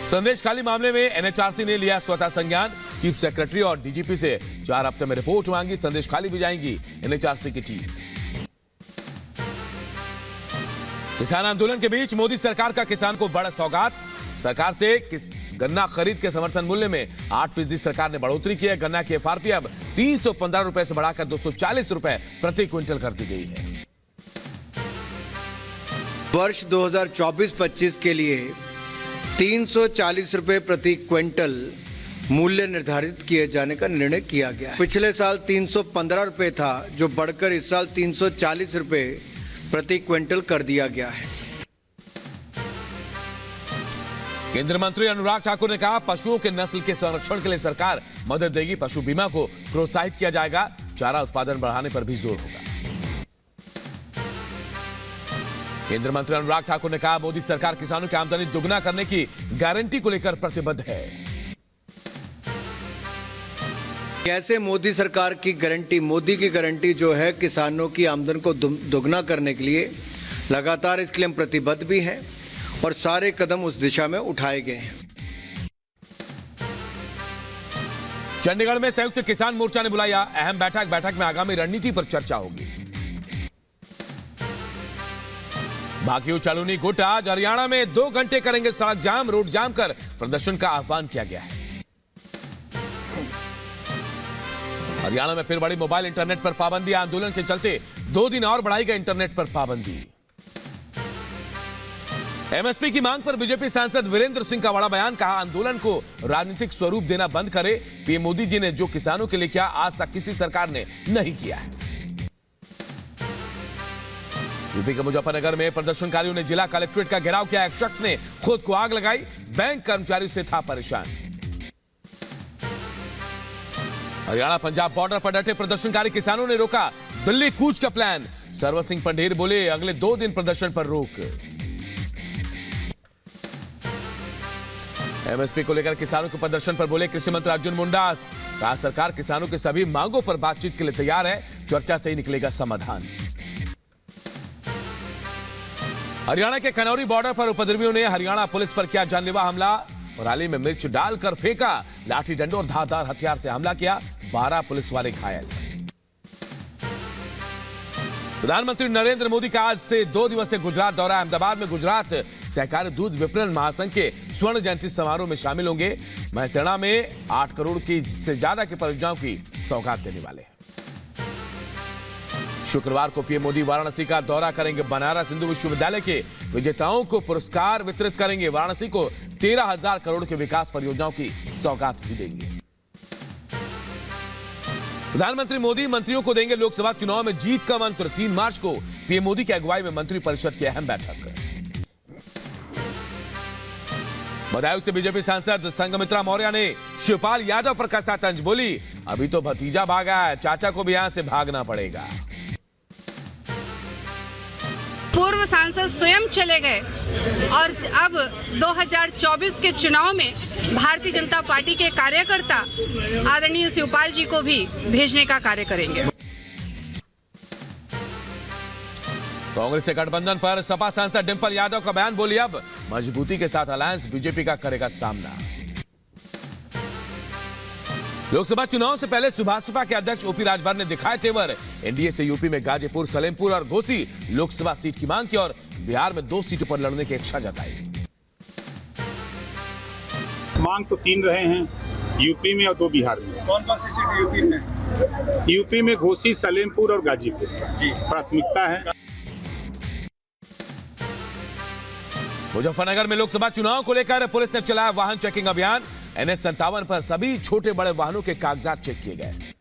संदेश खाली मामले में एनएचआरसी ने लिया स्वतः संज्ञान। चीफ सेक्रेटरी और डीजीपी से 4 हफ्ते में रिपोर्ट मांगी। संदेश खाली भी जाएंगी एनएचआरसी की टीम। किसान आंदोलन के बीच मोदी सरकार का किसान को बड़ा सौगात। सरकार से गन्ना खरीद के समर्थन मूल्य में 8% सरकार ने बढ़ोतरी की है। गन्ना की एफआरपी अब 315 रुपए से बढ़ाकर 240 रुपए प्रति क्विंटल कर दी गई है। वर्ष 2024-25 के लिए 340 रुपए प्रति क्विंटल मूल्य निर्धारित किए जाने का निर्णय किया गया है। पिछले साल 315 रुपए था, जो बढ़कर इस साल 340 रुपए प्रति क्विंटल कर दिया गया है। केंद्रीय मंत्री अनुराग ठाकुर ने कहा, पशुओं के नस्ल के संरक्षण के लिए सरकार मदद देगी। पशु बीमा को प्रोत्साहित किया जाएगा। चारा उत्पादन बढ़ाने पर भी जोर होगा। केंद्रीय मंत्री अनुराग ठाकुर ने कहा, मोदी सरकार किसानों की आमदनी दुगना करने की गारंटी को लेकर प्रतिबद्ध है। कैसे मोदी सरकार की गारंटी, मोदी की गारंटी जो है किसानों की आमदन को दोगुना करने के लिए लगातार, इसके लिए हम प्रतिबद्ध भी हैं और सारे कदम उस दिशा में उठाए गए हैं। चंडीगढ़ में संयुक्त किसान मोर्चा ने बुलाई अहम बैठक में आगामी रणनीति पर चर्चा होगी। भाकियू चालूनी गुट आज हरियाणा में 2 घंटे करेंगे सड़क जाम। रोड जाम कर प्रदर्शन का आह्वान किया गया है। हरियाणा में फिर बड़ी मोबाइल इंटरनेट पर पाबंदी। आंदोलन के चलते 2 दिन और बढ़ाई गई इंटरनेट पर पाबंदी। एमएसपी की मांग पर बीजेपी सांसद वीरेंद्र सिंह का बड़ा बयान। कहा, आंदोलन को राजनीतिक स्वरूप देना बंद करे। पीएम मोदी जी ने जो किसानों के लिए किया, आज तक किसी सरकार ने नहीं किया है। यूपी के मुजफ्फरनगर में प्रदर्शनकारियों ने जिला कलेक्ट्रेट का घेराव किया। एक शख्स ने खुद को आग लगाई। बैंक कर्मचारी से था परेशान। हरियाणा पंजाब बॉर्डर पर डटे प्रदर्शनकारी किसानों ने रोका दिल्ली कूच का प्लान। सरवर सिंह पंडेर बोले, अगले 2 दिन प्रदर्शन पर रोक। एमएसपी को लेकर किसानों के प्रदर्शन पर बोले कृषि मंत्री अर्जुन मुंडा। कहा, सरकार किसानों के सभी मांगों पर बातचीत के लिए तैयार है। चर्चा से ही निकलेगा समाधान। हरियाणा के खनौरी बॉर्डर पर उपद्रवियों ने हरियाणा पुलिस पर किया जानलेवा हमला। रैली में मिर्च डालकर फेंका। लाठी डंडों और धारदार हथियार से हमला किया। 12 पुलिस वाले घायल। प्रधानमंत्री नरेंद्र मोदी का आज से 2 दिवसीय गुजरात दौरा। अहमदाबाद में गुजरात सहकारी दूध विपणन महासंघ के स्वर्ण जयंती समारोह में शामिल होंगे। महसेना में 8 करोड़ की से ज्यादा की परियोजनाओं की सौगात देने वाले हैं। शुक्रवार को पीएम मोदी वाराणसी का दौरा करेंगे। बनारस हिंदू विश्वविद्यालय के विजेताओं को पुरस्कार वितरित करेंगे। वाराणसी को 13,000 करोड़ के विकास परियोजनाओं की सौगात भी देंगे। प्रधानमंत्री मोदी मंत्रियों को देंगे लोकसभा चुनाव में जीत का मंत्र। 3 मार्च को पीएम मोदी की अगुवाई में मंत्रिपरिषद की अहम बैठक। बदायूं से बीजेपी सांसद संघमित्रा मौर्य ने शिवपाल यादव पर कसा तंज। बोली, अभी तो भतीजा भागा है, चाचा को भी यहां से भागना पड़ेगा। पूर्व सांसद स्वयं चले गए और अब 2024 के चुनाव में भारतीय जनता पार्टी के कार्यकर्ता आदरणीय शिवपाल जी को भी भेजने का कार्य करेंगे। कांग्रेस से गठबंधन पर सपा सांसद डिंपल यादव का बयान। बोली, अब मजबूती के साथ अलायंस बीजेपी का करेगा सामना। लोकसभा चुनाव से पहले सुभाषपा के अध्यक्ष ओपी राजभर ने दिखाए तेवर। एनडीए से यूपी में गाजीपुर, सलेमपुर और घोसी लोकसभा सीट की मांग की और बिहार में 2 सीटों पर लड़ने की इच्छा जताई। मांग तो 3 रहे हैं, यूपी में और 2 बिहार में। कौन-कौन सी सीट यूपी में? यूपी में घोसी, सलेमपुर और गाजीपुर जी प्राथमिकता है। मुजफ्फरनगर में लोकसभा चुनाव को लेकर पुलिस ने चलाया वाहन चेकिंग अभियान। NH 57 पर सभी छोटे बड़े वाहनों के कागजात चेक किए गए।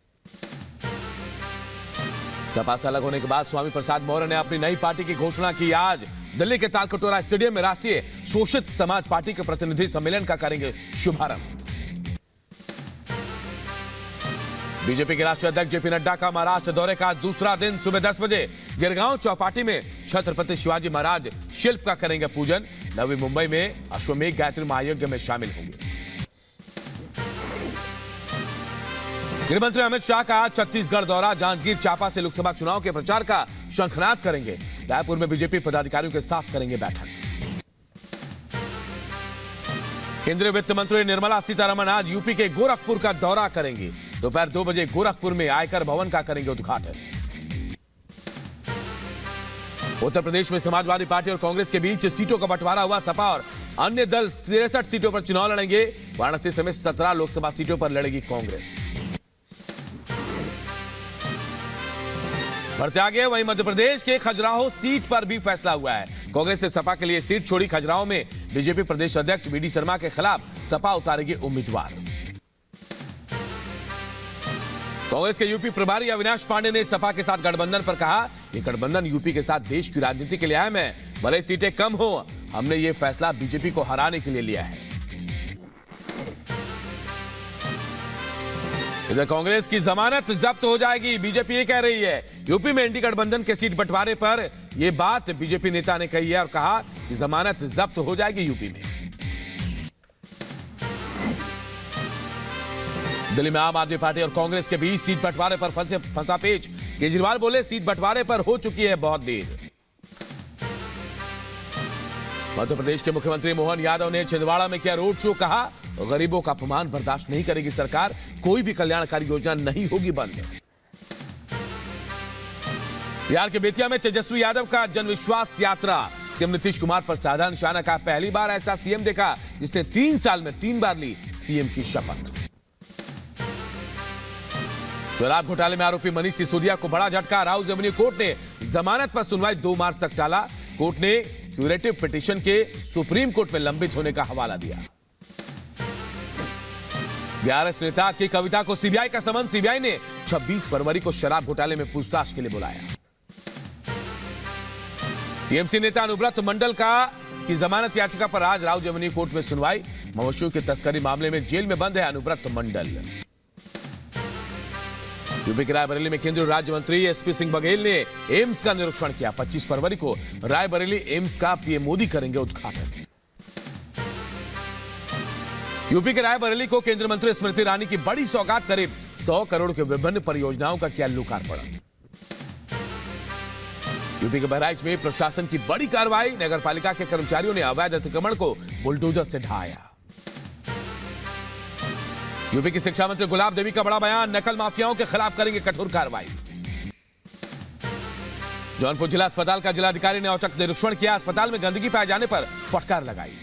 सपा से अलग होने के बाद स्वामी प्रसाद मौर्य ने अपनी नई पार्टी की घोषणा की। आज दिल्ली के तालकटोरा स्टेडियम में राष्ट्रीय शोषित समाज पार्टी के प्रतिनिधि सम्मेलन का करेंगे शुभारंभ। बीजेपी के राष्ट्रीय अध्यक्ष जेपी नड्डा का महाराष्ट्र दौरे का दूसरा दिन। सुबह 10 बजे गिरगांव चौपाटी में छत्रपति शिवाजी महाराज शिल्प का करेंगे पूजन। नवी मुंबई में अश्वमेघ गायत्री महायज्ञ में शामिल होंगे। गृहमंत्री अमित शाह का छत्तीसगढ़ दौरा। जांजगीर चांपा से लोकसभा चुनाव के प्रचार का शंखनाद करेंगे। रायपुर में बीजेपी पदाधिकारियों के साथ करेंगे बैठक। केंद्रीय वित्त मंत्री निर्मला सीतारमण आज यूपी के गोरखपुर का दौरा करेंगी। दोपहर 2 बजे गोरखपुर में आयकर भवन का करेंगे उद्घाटन। उत्तर प्रदेश में समाजवादी पार्टी और कांग्रेस के बीच सीटों का बंटवारा हुआ। सपा और अन्य दल 63 सीटों पर चुनाव लड़ेंगे। वाराणसी समेत 17 लोकसभा सीटों पर लड़ेगी कांग्रेस। बढ़ते आगे, वहीं मध्य प्रदेश के खजुराहो सीट पर भी फैसला हुआ है। कांग्रेस से सपा के लिए सीट छोड़ी। खजुराहो में बीजेपी प्रदेश अध्यक्ष वीडी शर्मा के खिलाफ सपा उतारेगी उम्मीदवार। कांग्रेस के यूपी प्रभारी अविनाश पांडे ने सपा के साथ गठबंधन पर कहा, ये गठबंधन यूपी के साथ देश की राजनीति के लिए अहम है। भले सीटें कम हो, हमने ये फैसला बीजेपी को हराने के लिए लिया है। इधर कांग्रेस की जमानत जब्त हो जाएगी, बीजेपी ये कह रही है। यूपी में इंडी गठबंधन के सीट बंटवारे पर यह बात बीजेपी नेता ने कही है और कहा कि जमानत जब्त हो जाएगी यूपी में। दिल्ली में आम आदमी पार्टी और कांग्रेस के बीच सीट बंटवारे पर फंसा पेच। केजरीवाल बोले, सीट बंटवारे पर हो चुकी है बहुत देर। मध्य प्रदेश के मुख्यमंत्री मोहन यादव ने छिंदवाड़ा में किया रोड शो। कहा, गरीबों का अपमान बर्दाश्त नहीं करेगी सरकार, कोई भी कल्याणकारी योजना नहीं होगी बंद। बिहार के बेतिया में तेजस्वी यादव का जनविश्वास यात्रा। सीएम नीतीश कुमार पर साधा निशाना। का पहली बार ऐसा सीएम देखा जिसने 3 साल में 3 बार ली सीएम की शपथ। शराब घोटाले में आरोपी मनीष सिसोदिया को बड़ा झटका। राउज एवेन्यू कोर्ट ने जमानत पर सुनवाई 2 मार्च तक टाला। कोर्ट ने क्यूरेटिव पिटीशन के सुप्रीम कोर्ट में लंबित होने का हवाला दिया। बीआरएस नेता की कविता को सीबीआई का समन। सीबीआई ने 26 फरवरी को शराब घोटाले में पूछताछ के लिए बुलाया। टीएमसी नेता अनुव्रत मंडल की जमानत याचिका पर आज राउज एवेन्यू कोर्ट में सुनवाई। मवेशियों की तस्करी मामले में जेल में बंद है अनुव्रत मंडल। यूपी के रायबरेली में केंद्रीय राज्य मंत्री एसपी सिंह बघेल ने एम्स का निरीक्षण किया। 25 फरवरी को रायबरेली एम्स का पीएम मोदी करेंगे उद्घाटन। यूपी के रायबरेली को केंद्रीय मंत्री स्मृति ईरानी की बड़ी सौगात। करीब 100 करोड़ के विभिन्न परियोजनाओं का किया लोकार्पण। यूपी के बहराइच में प्रशासन की बड़ी कार्रवाई। नगरपालिका के कर्मचारियों ने अवैध अतिक्रमण को बुलडोजर से ढाया। यूपी की शिक्षा मंत्री गुलाब देवी का बड़ा बयान। नकल माफियाओं के खिलाफ करेंगे कठोर कार्रवाई। जौनपुर जिला अस्पताल का जिलाधिकारी ने औचक निरीक्षण किया। अस्पताल में गंदगी पाए जाने पर फटकार लगाई।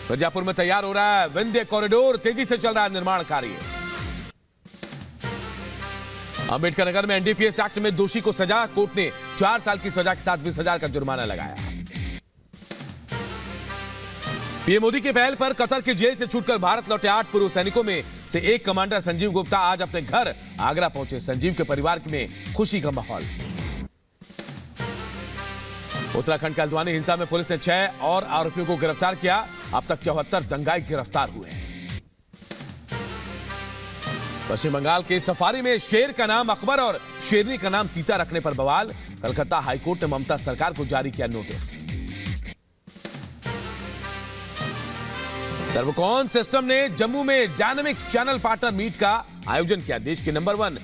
मिर्जापुर में तैयार हो रहा है विंध्य कॉरिडोर। तेजी से चल रहा है निर्माण कार्य। अंबेडकर नगर में एनडीपीएस एक्ट में दोषी को सजा। कोर्ट ने 4 साल की सजा के साथ 20,000 का जुर्माना लगाया। पीएम मोदी के पहल पर कतर की जेल से छूटकर भारत लौटे 8 पूर्व सैनिकों में से एक कमांडर संजीव गुप्ता आज अपने घर आगरा पहुंचे। संजीव के परिवार में खुशी का माहौल। उत्तराखंड के हल्द्वानी हिंसा में पुलिस ने 6 और आरोपियों को गिरफ्तार किया। अब तक 74 दंगाई गिरफ्तार हुए हैं। पश्चिम बंगाल के सफारी में शेर का नाम अकबर और शेरनी का नाम सीता रखने पर बवाल। कलकत्ता हाईकोर्ट ने ममता सरकार को जारी किया नोटिस। सर्वकॉन सिस्टम ने जम्मू में डायनामिक चैनल पार्टनर मीट का आयोजन किया। देश के नंबर 1